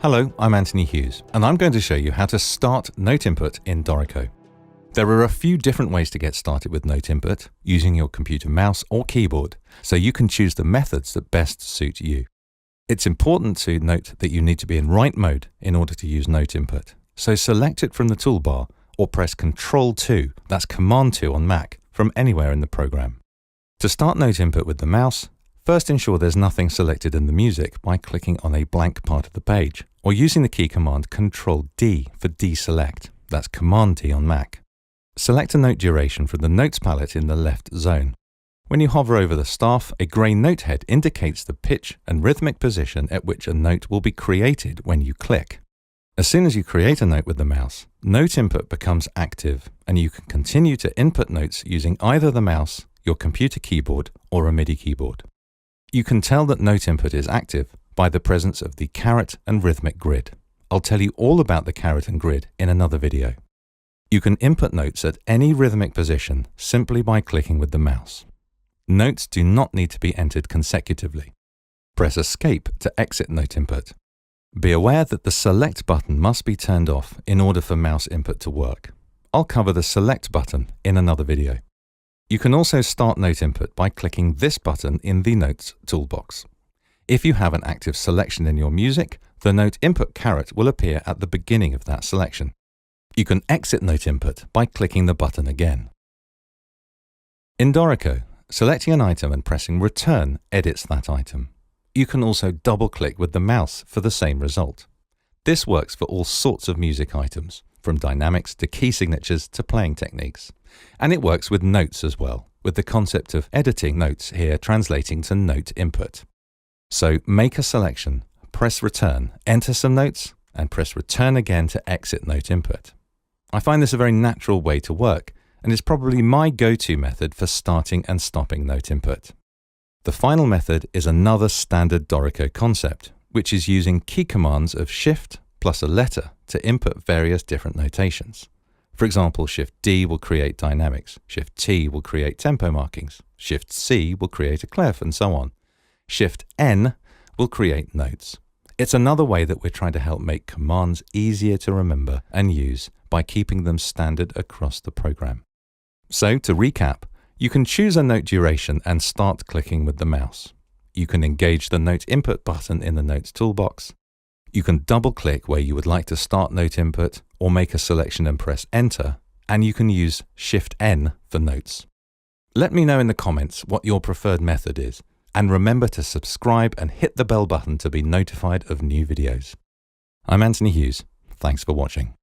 Hello, I'm Anthony Hughes, and I'm going to show you how to start note input in Dorico. There are a few different ways to get started with note input using your computer mouse or keyboard, so you can choose the methods that best suit you. It's important to note that you need to be in write mode in order to use note input, so select it from the toolbar or press Ctrl 2, that's Command 2 on Mac, from anywhere in the program. To start note input with the mouse, first ensure there's nothing selected in the music by clicking on a blank part of the page, or using the key command Ctrl D for deselect, that's Command D on Mac. Select a note duration from the Notes palette in the left zone. When you hover over the staff, a grey note head indicates the pitch and rhythmic position at which a note will be created when you click. As soon as you create a note with the mouse, note input becomes active, and you can continue to input notes using either the mouse, your computer keyboard, or a MIDI keyboard. You can tell that note input is active by the presence of the caret and rhythmic grid. I'll tell you all about the caret and grid in another video. You can input notes at any rhythmic position simply by clicking with the mouse. Notes do not need to be entered consecutively. Press Escape to exit note input. Be aware that the Select button must be turned off in order for mouse input to work. I'll cover the Select button in another video. You can also start note input by clicking this button in the Notes toolbox. If you have an active selection in your music, the note input caret will appear at the beginning of that selection. You can exit note input by clicking the button again. In Dorico, selecting an item and pressing Return edits that item. You can also double-click with the mouse for the same result. This works for all sorts of music items, from dynamics to key signatures to playing techniques. And it works with notes as well, with the concept of editing notes here translating to note input. So make a selection, press Return, enter some notes, and press Return again to exit note input. I find this a very natural way to work, and is probably my go-to method for starting and stopping note input. The final method is another standard Dorico concept, which is using key commands of Shift plus a letter to input various different notations. For example, Shift D will create dynamics, Shift T will create tempo markings, Shift C will create a clef, and so on. Shift N will create notes. It's another way that we're trying to help make commands easier to remember and use by keeping them standard across the program. So, to recap, you can choose a note duration and start clicking with the mouse. You can engage the note input button in the Notes toolbox. You can double-click where you would like to start note input or make a selection and press Enter, and you can use Shift N for notes. Let me know in the comments what your preferred method is, and remember to subscribe and hit the bell button to be notified of new videos. I'm Anthony Hughes. Thanks for watching.